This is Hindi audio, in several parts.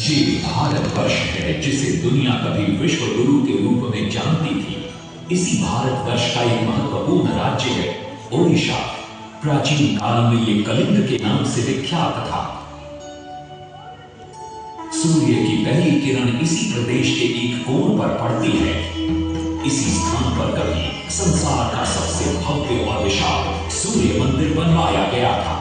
ये भारतवर्ष है जिसे दुनिया कभी विश्व गुरु के रूप में जानती थी। इसी भारतवर्ष का एक महत्वपूर्ण राज्य है ओडिशा। प्राचीन काल में ये कलिंग के नाम से विख्यात था। सूर्य की पहली किरण इसी प्रदेश के एक कोण पर पड़ती है। इसी स्थान पर कभी संसार का सबसे भव्य और विशाल सूर्य मंदिर बनवाया गया था।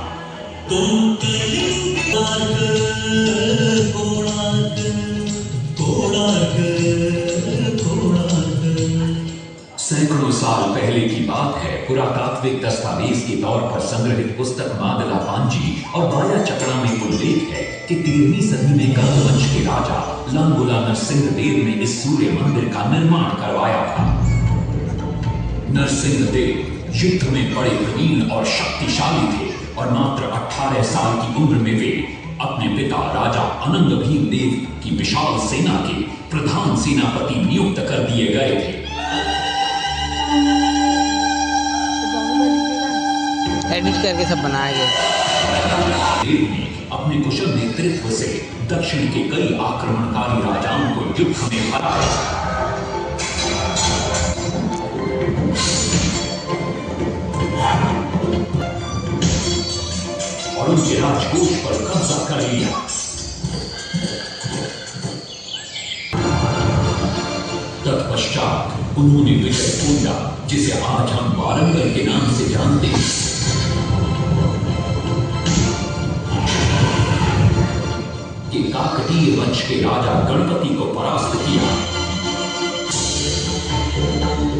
सैकड़ों साल पहले की बात है। पुरातात्विक दस्तावेज के तौर पर संग्रहित पुस्तक मादला पांजी और बाया चकड़ा में उल्लेख है कि 13वीं सदी में गंग वंश के राजा लांगुला नरसिंह देव ने इस सूर्य मंदिर का निर्माण करवाया था। नरसिंह देव युद्ध में बड़े प्रवीण और शक्तिशाली थे और मात्र 18 साल की उम्र में वे अपने पिता राजा अनंग भीम देव की विशाल सेना के प्रधान सेनापति नियुक्त कर दिए गए थे। एडिट करके सब बनाया गया। देव ने अपने कुशल नेतृत्व से दक्षिण के कई आक्रमणकारी राजाओं को युद्ध में हराया और उनके राजकोष पर कब्जा कर लिया। तत्पश्चात उन्होंने विजय पूंजा, जिसे आज हम वारंगल के नाम से जानते हैं, के काकतीय वंश के राजा गणपति को परास्त किया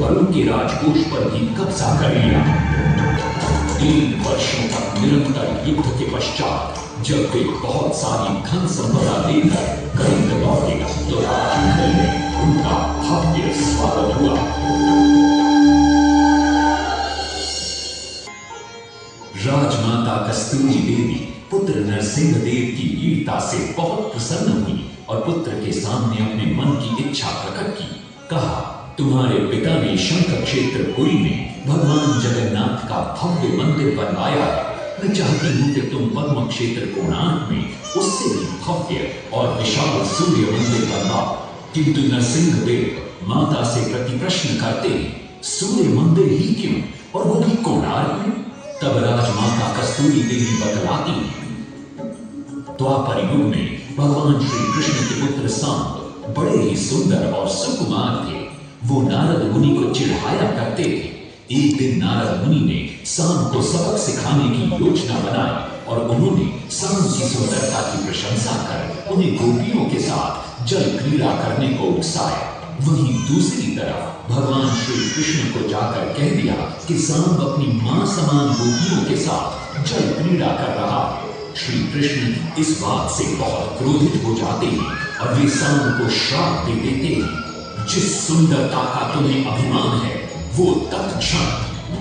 और उनके राजकोष पर भी कब्जा कर लिया। 3 वर्षों तक निरंतर युद्ध के पश्चात जब वे बहुत सारी धन संपदा लेकर कलिंग लौटे तो राजमहल में उनका भव्य स्वागत हुआ। राजमाता कस्तूरी देवी पुत्र नरसिंह देव की वीरता से बहुत प्रसन्न हुई और पुत्र के सामने अपने मन की इच्छा प्रकट की। कहा, तुम्हारे पिता ने शंख क्षेत्र पुरी में भगवान जगन्नाथ का भव्य मंदिर बनवाया है। मैं चाहती हूँ कि तुम पद्म क्षेत्र कोणार्क में उससे भी भव्य और विशाल सूर्य मंदिर बनवाओ। किंतु नरसिंह देव माता से प्रति प्रश्न करते हैं, सूर्य मंदिर ही क्यों, और वो भी कोणार्क में? तब राजमाता कस्तूरी देवी बतलाती हैं, द्वापर युग में भगवान श्री कृष्ण के पुत्र सांब बड़े ही सुंदर और सुकुमार थे। वो नारद मुनि को चिढ़ाया करते थे। एक दिन नारद मुनि ने सांब को सबक सिखाने की योजना बनाई और उन्होंने सांब की सुंदरता की प्रशंसा कर उन्हें गोपियों के साथ जल क्रीड़ा करने को उकसाया। वहीं दूसरी तरफ भगवान श्री कृष्ण को जाकर कह दिया कि सांब अपनी मां समान गोपियों के साथ जल क्रीड़ा कर रहा है। श्री कृष्ण इस बात से बहुत क्रोधित हो जाते हैं और वे सांब को श्राप दे देते हैं, जिस सुंदरता का तुम्हें अभिमान है वो तत्क्षण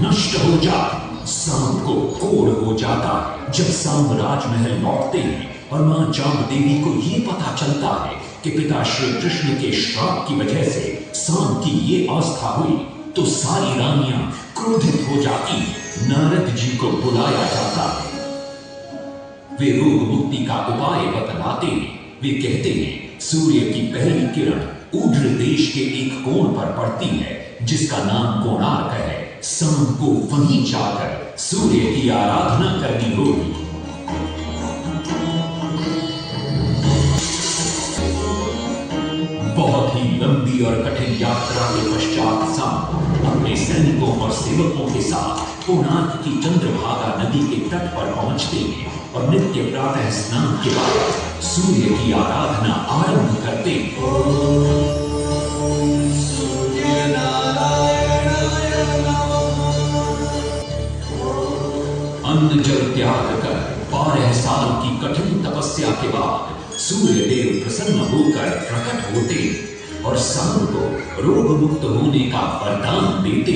नष्ट हो जाए। सांब को कोढ़ हो जाता है। जब सांब राजमहल लौटते हैं और मां जांब देवी को ये पता चलता है कि पिता श्री कृष्ण के श्राप की वजह से सांब की ये अवस्था हुई, तो सारी रानियां क्रोधित हो जाती। नारद जी को बुलाया जाता है। वे रोग मुक्ति का उपाय बतलाते हैं। वे कहते हैं, सूर्य की पहली किरण ऊर्ध्व देश के एक कोण पर पड़ती है जिसका नाम कोणार्क है। सांब को वहीं जाकर सूर्य की आराधना करनी होगी। बहुत ही लंबी और कठिन यात्रा के पश्चात सांब अपने सैनिकों और सेवकों के साथ कोणार्क की चंद्रभागा नदी के तट पर पहुंचते हैं और नित्य प्रातः स्नान के बाद सूर्य की आराधना आरंभ करते हैं। अन्न जल त्याग कर 12 साल की कठिन तपस्या के बाद सूर्य देव प्रसन्न होकर प्रकट होते और सांब को रोग मुक्त होने का वरदान देते।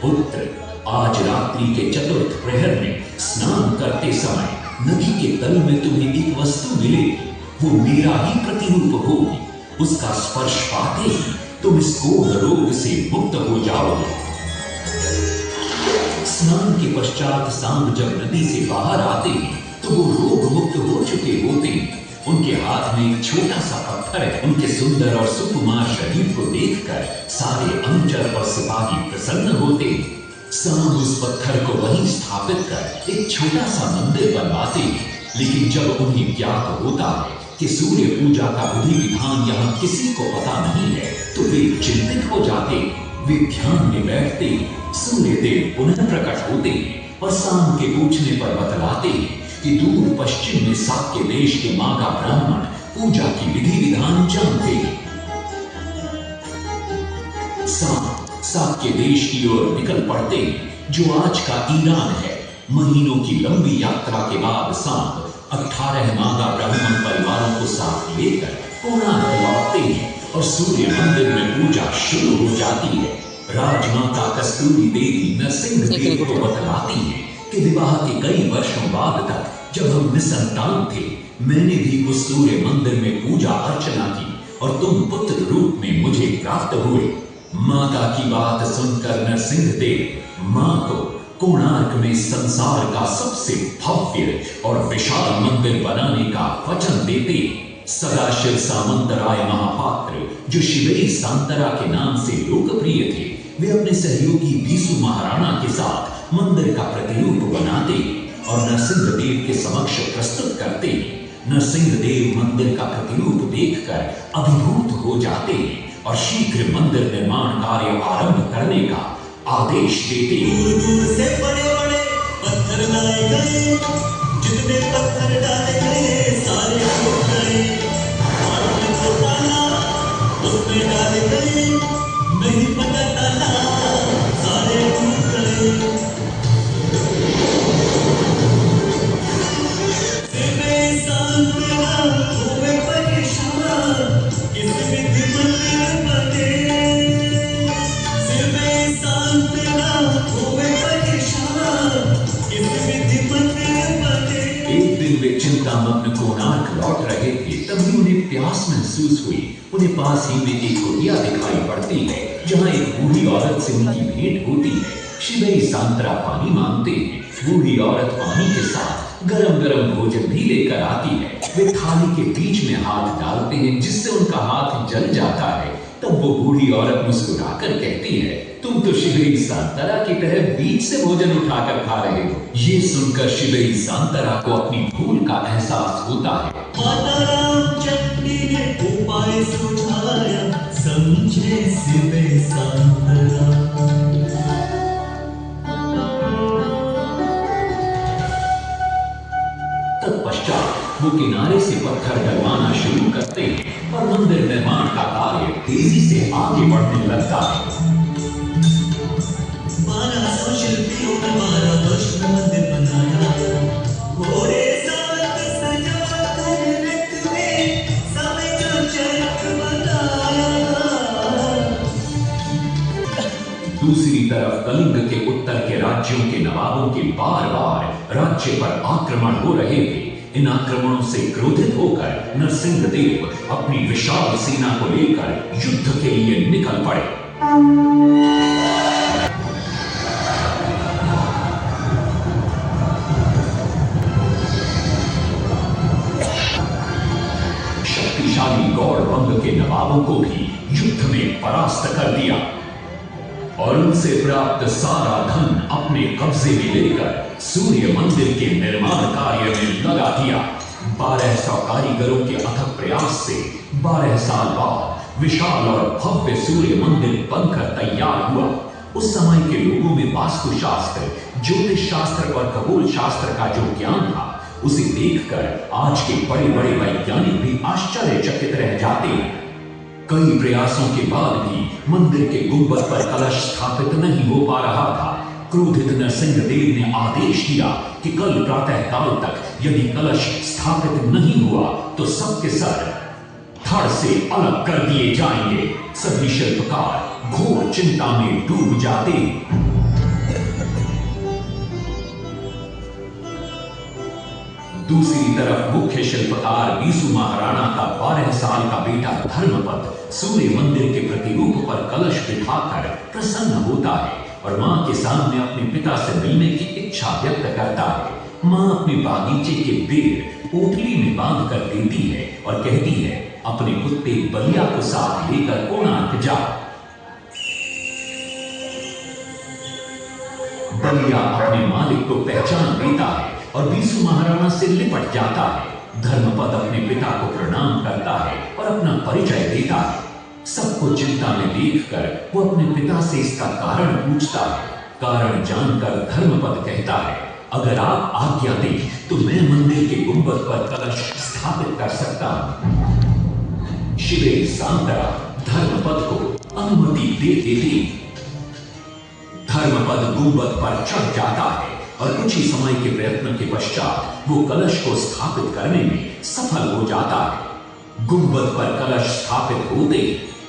पुत्र, आज रात्रि के चतुर्थ प्रहर में स्नान करते समय नदी के तल में तुम्हें एक वस्तु मिलेगी। वो मेरा ही प्रतिरूप होगी। उसका स्पर्श पाते ही तुम इस कोढ़ रोग से मुक्त हो जाओगे। स्नान के पश्चात सांब जब नदी से बाहर आते हैं तो वो रोग मुक्त हो चुके होते हैं। उनके हाथ में एक छोटा सा पत्थर है। उनके सुंदर और सुकुमार शरीर को देखकर सारे अनुचर और सिपाही प्रसन्न होते हैं। सांब उस पत्थर को वहीं स्थापित कर एक छोटा सा मंदिर बनवाते हैं। लेकिन जब उन्हें ज्ञात होता है कि सूर्य पूजा का विधि विधान यहाँ किसी को पता नहीं है, तो वे चिंतित हो जाते। वे ध्यान में बैठते, सूर्य देव पुनः प्रकट होते हैं और सांब के पूछने पर बतलाते हैं कि दूर पश्चिम में साक्य देश के मागा ब्राह्मण पूजा की विधि विधान जानते हैं। सांब साक्य देश की ओर निकल पड़ते हैं, जो आज का ईरान है। महीनों की लंबी यात्रा के बाद सांब 18 मागा ब्राह्मण परिवारों को साथ लेकर कोणार्क लौटते हैं और सूर्य मंदिर में पूजा शुरू हो जाती है। राजमाता कस्तूरी देवी नरसिंह देव को बतलाती है कि विवाह के कई वर्षों बाद तक जब हम निसंतान थे, मैंने भी उस सूर्य मंदिर में पूजा अर्चना की और तुम पुत्र रूप में मुझे प्राप्त हुए। माता की बात सुनकर नरसिंह देव मां को कोणार्क में संसार का सबसे भव्य और विशाल मंदिर बनाने का वचन देते। सदाशिव सामंतराय महापात्र, जो शिवेरी सांतरा के नाम से लोकप्रिय थे, वे अपने सहयोगी बीसू महाराणा के साथ मंदिर का प्रतिरूप बनाते और नरसिंह देव के समक्ष प्रस्तुत करते। नरसिंह देव मंदिर का प्रतिरूप देखकर अभिभूत हो जाते और शीघ्र मंदिर निर्माण कार्य आरंभ करने का आदेश देते। दूर दूर से बड़े बड़े पत्थर लाए गए, जितने पत्थर डाले गए सारे टूट गए। मार्ग को ताला उसमें डाले गए, नहीं पता ताला सारे टूट गए। सिर्फ सांतरा होवे परेशान, किस विधि मंदिर बने। सिर्फ सांतरा होवे परेशान, किस विधि मंदिर बने। एक दिन वे चिंतामग्न कोणार्क लौट रहे थे, तभी उन्हें प्यास महसूस हुई। उन्हें पास ही में एक कुटिया दिखाई पड़ती है, जहाँ एक बूढ़ी औरत से उनकी भेंट होती है। शिवेरी सांतरा पानी मांगते हैं। बूढ़ी औरत पानी के साथ गरम गरम भोजन भी लेकर आती है। वे थाली के बीच में हाथ डालते हैं, जिससे उनका हाथ जल जाता है। तब वो बूढ़ी औरत मुस्कुराकर कहती है, तुम तो शिवेरी सांतरा की तरह बीच से भोजन उठाकर खा रहे हो। ये सुनकर शिवेरी सांतरा को अपनी भूल का एहसास होता है। माता रामचंद्री ने उपाय सुझाया, समझे सिर्फ सांतरा। तत्पश्चात वो किनारे से पत्थर डलवाना शुरू करते हैं और मंदिर निर्माण का कार्य तेजी से आगे बढ़ने लगता है। 1200 शिल्पियों ने 12 वर्ष में मंदिर बनाया। घोड़े साथ सजाकर रथ में समय का चरख बनाया। दूसरी तरफ कलिंग के उत्तर के राज्यों के नवाबों के बार बार राज्य पर आक्रमण हो रहे थे। इन आक्रमणों से क्रोधित होकर नरसिंह देव अपनी विशाल सेना को लेकर युद्ध के लिए निकल पड़े। शक्तिशाली गौड़ वंग के नवाबों को भी युद्ध में परास्त कर दिया और उनसे प्राप्त सारा धन अपने कब्जे में लेकर सूर्य मंदिर के निर्माण कार्य में लगा दिया। 1200 कारीगरों के अथक प्रयास से 12 साल बाद विशाल और भव्य सूर्य मंदिर बनकर तैयार हुआ। उस समय के लोगों में वास्तुशास्त्र, ज्योतिष शास्त्र और खगोल शास्त्र का जो ज्ञान था, उसे देखकर आज के बड़े बड़े वैज्ञानिक भी आश्चर्यचकित रह जाते हैं। कई प्रयासों के बाद भी मंदिर के गुंबद पर कलश स्थापित नहीं हो पा रहा था। क्रोधित नरसिंह देव ने आदेश दिया कि कल प्रातः काल तक यदि कलश स्थापित नहीं हुआ तो सबके सर धड़ से अलग कर दिए जाएंगे। सभी शिल्पकार घोर चिंता में डूब जाते। दूसरी तरफ मुख्य शिल्पकार बीसू महाराणा का 12 साल का बेटा धर्मपद सूर्य मंदिर के प्रतिरूप पर कलश बिठाकर प्रसन्न होता है और मां के सामने अपने पिता से मिलने की इच्छा व्यक्त करता है। मां अपने बागीचे के बेर पोटली में बांध कर देती है और कहती है, अपने कुत्ते बलिया को साथ लेकर कोणार्क जा। बलिया अपने मालिक को पहचान देता है और बीसू महाराणा से लिपट जाता है। धर्मपद अपने पिता को प्रणाम करता है और अपना परिचय देता है। सबको चिंता में देखकर वो अपने पिता से इसका कारण पूछता है। कारण जानकर धर्मपद कहता है, अगर आप आज्ञा दें तो मैं मंदिर के गुंबद पर कलश स्थापित कर सकता हूं। शिवेरी सांतरा धर्मपद को अनुमति दे देती। धर्मपद गुंबद पर चढ़ जाता है और कुछ ही समय के प्रयत्न के पश्चात वो कलश को स्थापित करने में सफल हो जाता है। गुंबद पर कलश स्थापित होते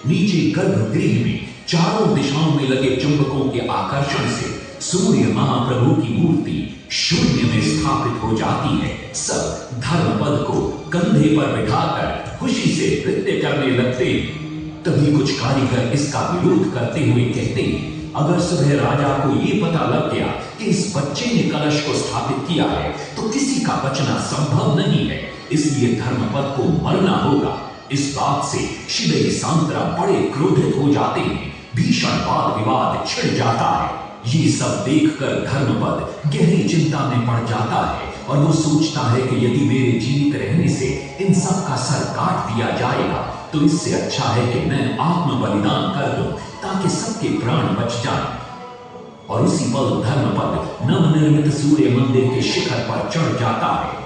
नीचे गर्भगृह में चारों दिशाओं में लगे चुंबकों के आकर्षण से सूर्य महाप्रभु की मूर्ति शून्य में स्थापित हो जाती है। सब धर्मपद को कंधे पर बिठाकर खुशी से नृत्य करने लगते हैं। तभी कुछ कारीगर इसका विरोध करते हुए कहते हैं, अगर सुबह राजा को ये पता लग गया कि इस बच्चे ने कलश को स्थापित किया है तो किसी का बचना संभव नहीं है, इसलिए धर्मपद को मरना होगा। इस बात से शिवेरी सांतरा बड़े क्रोधित हो जाते हैं। भीषण वाद विवाद छिड़ जाता है। ये सब देखकर धर्मपद गहरी चिंता में पड़ जाता है और वो सोचता है कि यदि मेरे जीवित रहने से इन सब का सर काट दिया जाएगा तो इससे अच्छा है कि मैं आत्म बलिदान कर दूं ताकि सबके प्राण बच जाएं। और उसी पल धर्मपद नवनिर्मित सूर्य मंदिर के शिखर पर चढ़ जाता है।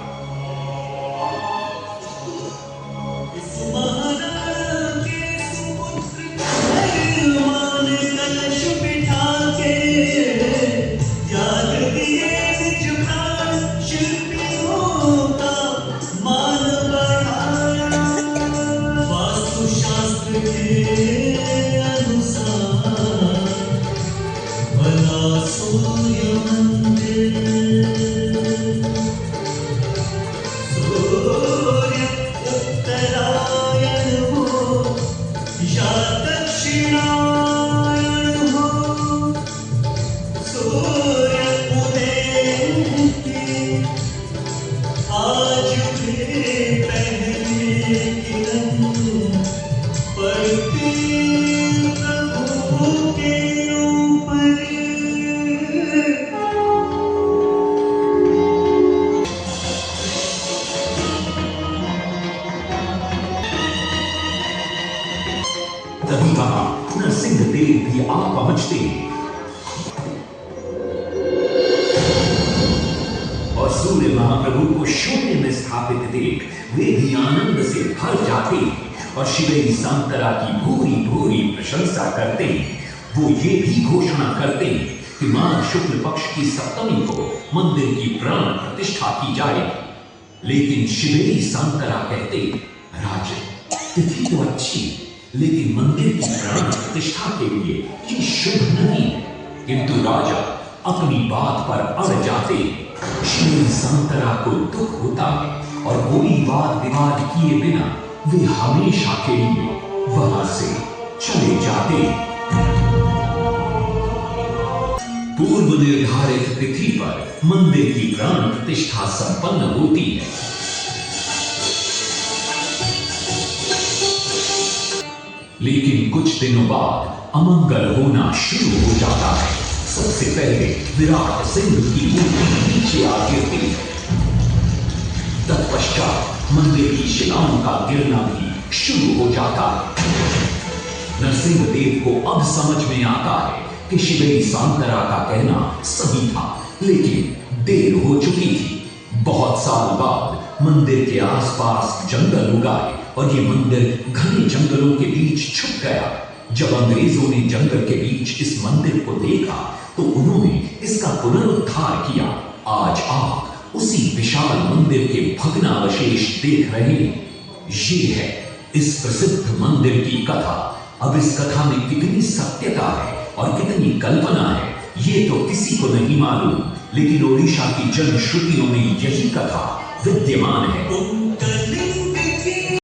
तभी वहां नरसिंह देव भी आ पहुंचते हैं और सूर्य महाप्रभु को शून्य में स्थापित देख वे भी आनंद से भर जाते हैं और शिवेरी सांतरा की भूरी भूरी प्रशंसा करते हैं। वो ये भी घोषणा करते हैं कि माघ शुक्ल पक्ष की सप्तमी को मंदिर की प्राण प्रतिष्ठा की जाएगी। लेकिन शिवेरी सांतरा कहते, राजन तिथि तो अच्छी, लेकिन मंदिर की प्राण प्रतिष्ठा के लिए ये शुभ नहीं है। किंतु राजा अपनी बात पर अड़ जाते। शिवेरी सांतरा को दुख होता है और कोई वाद विवाद किए बिना वे हमेशा के लिए वहां से चले जाते। पूर्व निर्धारित तिथि पर मंदिर की प्राण प्रतिष्ठा संपन्न होती है। लेकिन कुछ दिनों बाद अमंगल होना शुरू हो जाता है। सबसे पहले विराट सिंह की मूर्ति नीचे आ गिरती है। तत्पश्चात मंदिर की शिलाओं का गिरना भी शुरू हो जाता है। नरसिंह देव को अब समझ में आता है कि शिवेरी सांतरा का कहना सही था, लेकिन देर हो चुकी थी। बहुत साल बाद मंदिर के आसपास जंगल उगाए और ये मंदिर घने जंगलों के बीच छुप गया। जब अंग्रेजों ने जंगल के बीच इस मंदिर को देखा तो उन्होंने इसका पुनरुद्धार किया। आज आप उसी विशाल मंदिर के भग्नावशेष देख रहे हैं। ये है इस प्रसिद्ध मंदिर की कथा। अब इस कथा में कितनी सत्यता है और कितनी कल्पना है ये तो किसी को नहीं मालूम, लेकिन ओडिशा की जनश्रुतियों में यही कथा विद्यमान है।